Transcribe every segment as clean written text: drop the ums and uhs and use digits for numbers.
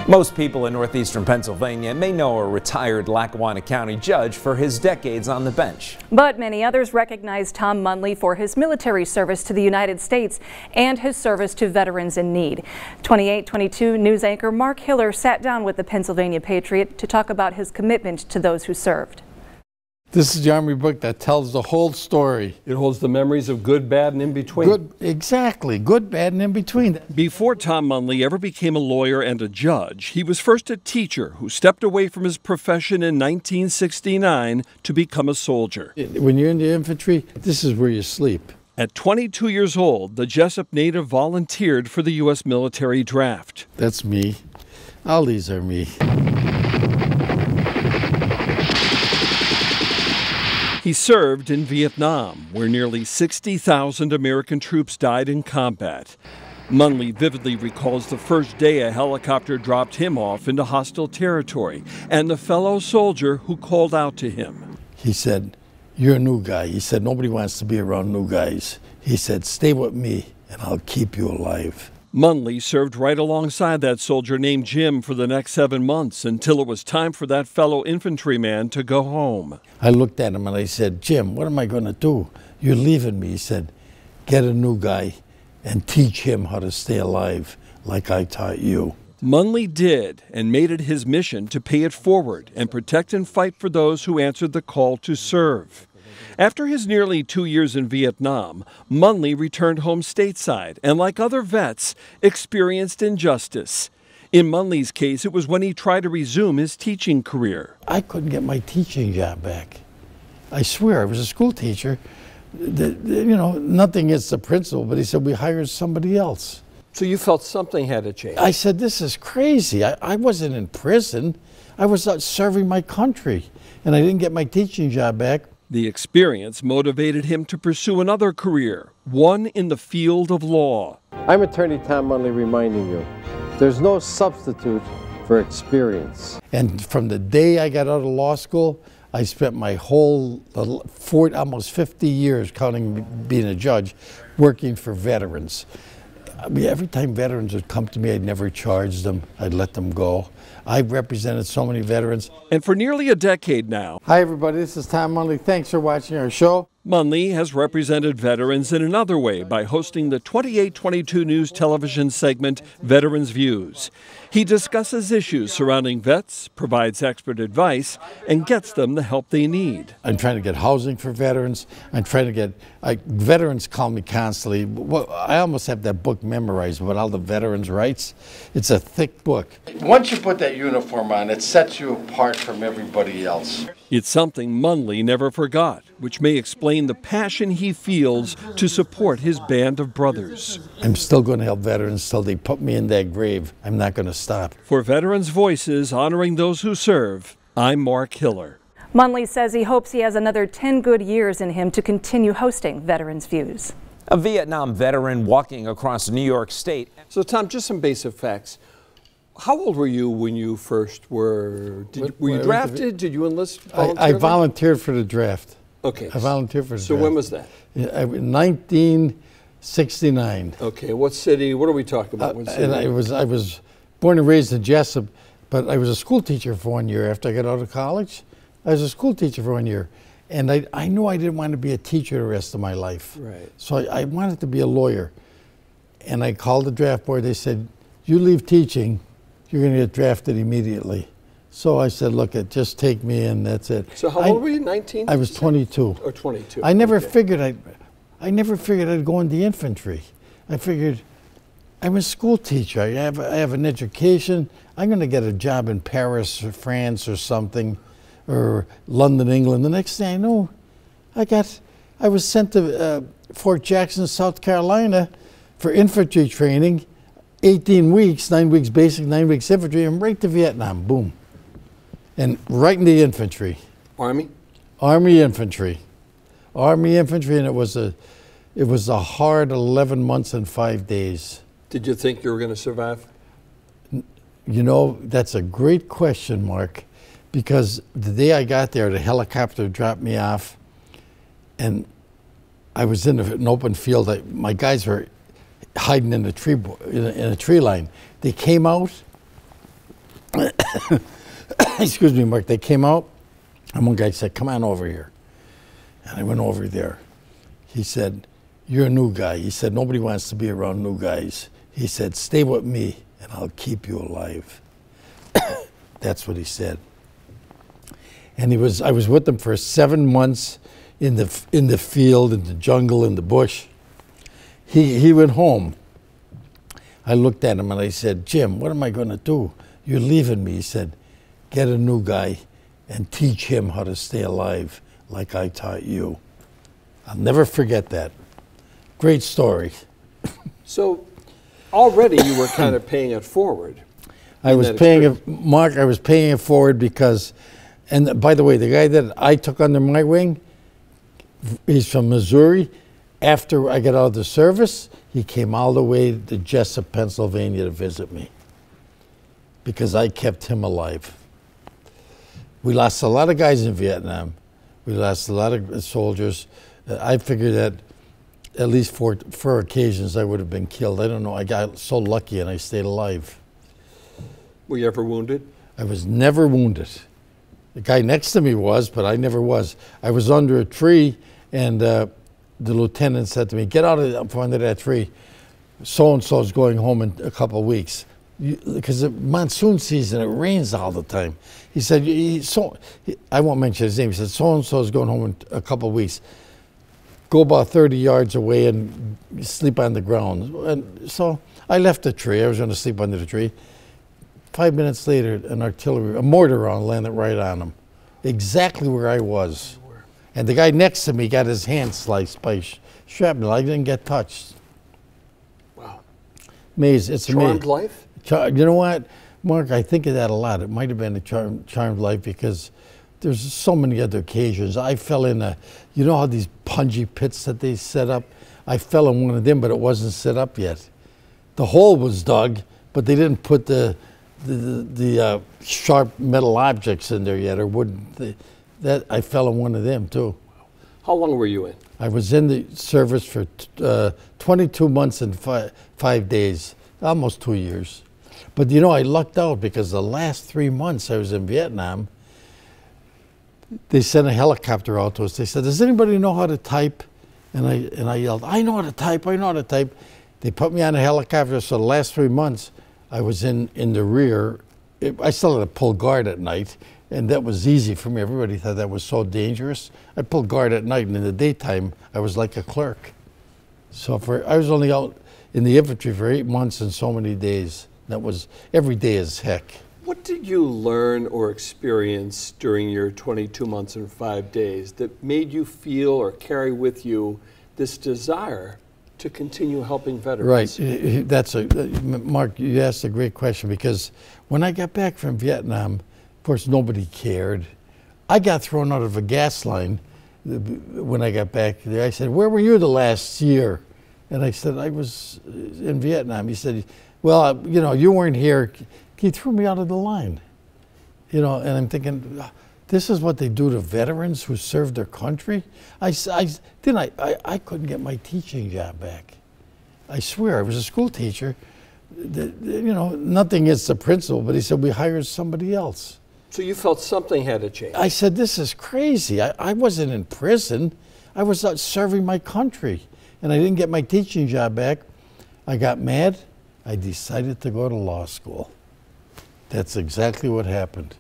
Most people in northeastern Pennsylvania may know a retired Lackawanna County judge for his decades on the bench. But many others recognize Tom Munley for his military service to the United States and his service to veterans in need. 28-22 news anchor Mark Hiller sat down with the Pennsylvania Patriot to talk about his commitment to those who served. This is the Army book that tells the whole story. It holds the memories of good, bad, and in between. Exactly. Good, bad, and in between. Before Tom Munley ever became a lawyer and a judge, he was first a teacher who stepped away from his profession in 1969 to become a soldier. When you're in the infantry, this is where you sleep. At 22 years old, the Jessup native volunteered for the U.S. military draft. That's me. All these are me. He served in Vietnam, where nearly 60,000 American troops died in combat. Munley vividly recalls the first day a helicopter dropped him off into hostile territory and the fellow soldier who called out to him. He said, "You're a new guy." He said, "Nobody wants to be around new guys." He said, "Stay with me and I'll keep you alive." Munley served right alongside that soldier named Jim for the next 7 months until it was time for that fellow infantryman to go home. I looked at him and I said, "Jim, what am I going to do? You're leaving me." He said, "Get a new guy and teach him how to stay alive like I taught you." Munley did, and made it his mission to pay it forward and protect and fight for those who answered the call to serve. After his nearly 2 years in Vietnam, Munley returned home stateside and, like other vets, experienced injustice. In Munley's case, it was when he tried to resume his teaching career. I couldn't get my teaching job back. I swear, I was a school teacher. You know, nothing against the principal, but he said, "We hired somebody else." So you felt something had to change. I said, "This is crazy. I wasn't in prison. I was out serving my country, and I didn't get my teaching job back." The experience motivated him to pursue another career, one in the field of law. I'm Attorney Tom Munley reminding you, there's no substitute for experience. And from the day I got out of law school, I spent my whole almost 50 years, counting being a judge, working for veterans. I mean, every time veterans would come to me, I'd never charge them. I'd let them go. I've represented so many veterans. And for nearly a decade now. Hi, everybody. This is Tom Munley. Thanks for watching our show. Munley has represented veterans in another way by hosting the 28-22 news television segment, Veterans Views. He discusses issues surrounding vets, provides expert advice, and gets them the help they need. I'm trying to get housing for veterans. I'm trying to get, veterans call me constantly. Well, I almost have that book memorized with all the veterans' rights. It's a thick book. Once you put that uniform on, it sets you apart from everybody else. It's something Munley never forgot, which may explain the passion he feels to support his band of brothers. I'm still going to help veterans till they put me in that grave. I'm not going to stop. For Veterans Voices honoring those who serve, I'm Mark Hiller. Munley says he hopes he has another 10 good years in him to continue hosting Veterans Views. A Vietnam veteran walking across New York State. So Tom, just some basic facts. How old were you when you first were? Were you drafted? Did you enlist? I volunteered for the draft. Okay. I volunteered for the draft. So when was that? 1969. Okay. What city? What are we talking about? And I was born and raised in Jessup, but I was a school teacher for 1 year after I got out of college. I was a school teacher for 1 year, and I knew I didn't want to be a teacher the rest of my life. Right. So I wanted to be a lawyer, and I called the draft board. They said, "You leave teaching, you're going to get drafted immediately." So I said, "Look, just take me in. That's it." So how old were you? 19? I was 22. Or 22. I never figured I'd go in the infantry. I figured I'm a school teacher. I have an education. I'm going to get a job in Paris or France or something, or London, England. The next thing I know, I was sent to Fort Jackson, South Carolina, for infantry training. 18 weeks, 9 weeks basic, 9 weeks infantry, and right to Vietnam, boom. And right in the infantry. Army? Army infantry. Army infantry, and it was a hard 11 months and 5 days. Did you think you were going to survive? You know, that's a great question, Mark, because the day I got there, the helicopter dropped me off, and I was in an open field. My guys were hiding in a tree line. They came out, excuse me, Mark, they came out, and one guy said, come on over here. And I went over there. He said, you're a new guy. He said, nobody wants to be around new guys. He said, stay with me, and I'll keep you alive. That's what he said. And I was with him for 7 months in the field, in the jungle, in the bush. He went home. I looked at him and I said, Jim, what am I going to do? You're leaving me. He said, get a new guy and teach him how to stay alive like I taught you. I'll never forget that. Great story. So already you were kind of paying it forward. I was paying it, Mark, I was paying it forward because, and by the way, the guy that I took under my wing, he's from Missouri. After I got out of the service, he came all the way to Jessup, Pennsylvania to visit me because I kept him alive. We lost a lot of guys in Vietnam. We lost a lot of soldiers. I figured that at least four occasions I would have been killed. I don't know. I got so lucky and I stayed alive. Were you ever wounded? I was never wounded. The guy next to me was, but I never was. I was under a tree, and the lieutenant said to me, get out of from under that tree. So-and-so is going home in a couple of weeks. Because the monsoon season, it rains all the time. He said, I won't mention his name. He said, so-and-so is going home in a couple of weeks. Go about 30 yards away and sleep on the ground. And so I left the tree. I was going to sleep under the tree. 5 minutes later, a mortar round landed right on him, exactly where I was. And the guy next to me got his hand sliced by shrapnel. I didn't get touched. Wow. Amazing. It's Charmed amazing. life? You know what, Mark, I think of that a lot. It might have been a charmed life because there's so many other occasions. I fell in you know how these punji pits that they set up? I fell in one of them, but it wasn't set up yet. The hole was dug, but they didn't put the sharp metal objects in there yet, or wooden. I fell in one of them too. How long were you in? I was in the service for 22 months and 5 days, almost 2 years. But you know, I lucked out because the last 3 months I was in Vietnam, they sent a helicopter out to us. They said, does anybody know how to type? And I yelled, I know how to type, I know how to type. They put me on a helicopter, so the last 3 months I was in the rear. I still had to pull guard at night, and that was easy for me. Everybody thought that was so dangerous. I pulled guard at night, and in the daytime, I was like a clerk. So I was only out in the infantry for 8 months and so many days. That was every day as heck. What did you learn or experience during your 22 months and 5 days that made you feel or carry with you this desire to continue helping veterans? Right. Mark, you asked a great question because when I got back from Vietnam, of course, nobody cared. I got thrown out of a gas line when I got back there. I said, where were you the last year? And I said, I was in Vietnam. He said, well, you know, you weren't here. He threw me out of the line. You know, and I'm thinking, this is what they do to veterans who served their country? I couldn't get my teaching job back. I swear, I was a school teacher. You know, nothing against the principal, but he said, we hired somebody else. So you felt something had to change? I said, this is crazy. I wasn't in prison. I was out serving my country. And I didn't get my teaching job back. I got mad. I decided to go to law school. That's exactly what happened.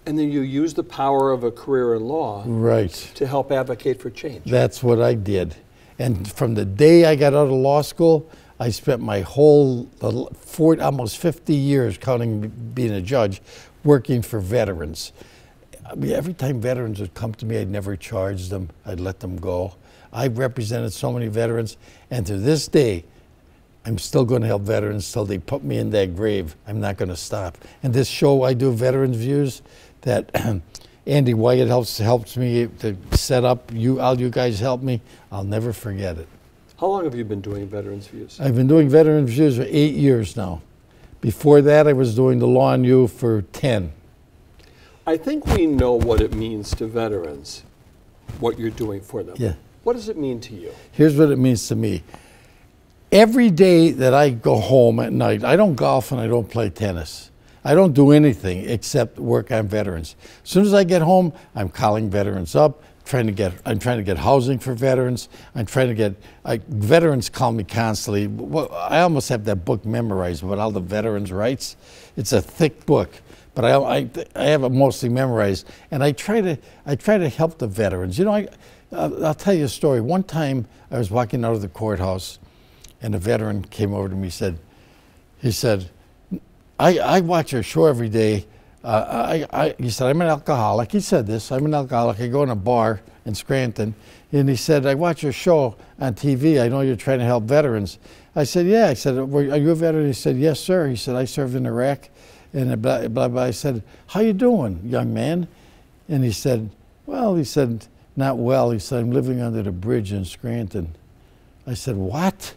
And then you used the power of a career in law to help advocate for change. That's what I did. And from the day I got out of law school, I spent my whole almost 50 years, counting being a judge, working for veterans. I mean, every time veterans would come to me, I'd never charge them. I'd let them go. I represented so many veterans, and to this day, I'm still going to help veterans till they put me in that grave. I'm not going to stop. And this show I do, Veterans Views, that Andy Wyatt helps me to set up. All you guys help me. I'll never forget it. How long have you been doing Veterans Views? I've been doing Veterans Views for 8 years now. Before that, I was doing The Law on You for 10. I think we know what it means to veterans, what you're doing for them. Yeah. What does it mean to you? Here's what it means to me. Every day that I go home at night, I don't golf and I don't play tennis. I don't do anything except work on veterans. As soon as I get home, I'm calling veterans up, I'm trying to get housing for veterans. I'm trying to get, veterans call me constantly. Well, I almost have that book memorized with all the veterans' rights. It's a thick book, but I have it mostly memorized, and I try to help the veterans. You know, I'll tell you a story. One time I was walking out of the courthouse, and a veteran came over to me. He said, I watch your show every day. He said, I'm an alcoholic. He said this, I'm an alcoholic. I go in a bar in Scranton. And he said, I watch your show on TV. I know you're trying to help veterans. I said, yeah. I said, are you a veteran? He said, yes, sir. He said, I served in Iraq. And blah, blah, blah. I said, how you doing, young man? And he said, well, he said, not well. He said, I'm living under the bridge in Scranton. I said, what?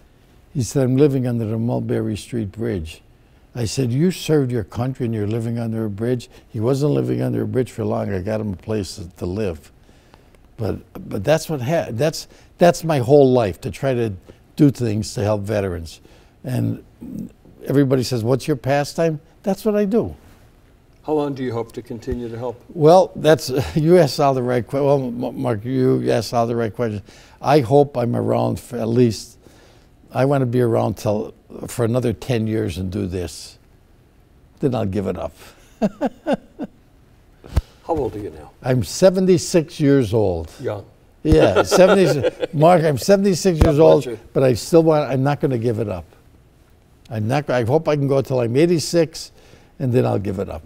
He said, I'm living under the Mulberry Street Bridge. I said, you served your country and you're living under a bridge? He wasn't living under a bridge for long. I got him a place to live. But that's what that's my whole life, to try to do things to help veterans. And everybody says, what's your pastime? That's what I do. How long do you hope to continue to help? Well, you asked all the right questions. Well, Mark, you asked all the right questions. I hope I'm around for at least, I want to be around for another 10 years and do this. Then I'll give it up. How old are you now? I'm 76 years old. Young. Yeah, 70. Mark, I'm 76 years old, but I'm not going to give it up. I hope I can go till I'm 86, and then I'll give it up.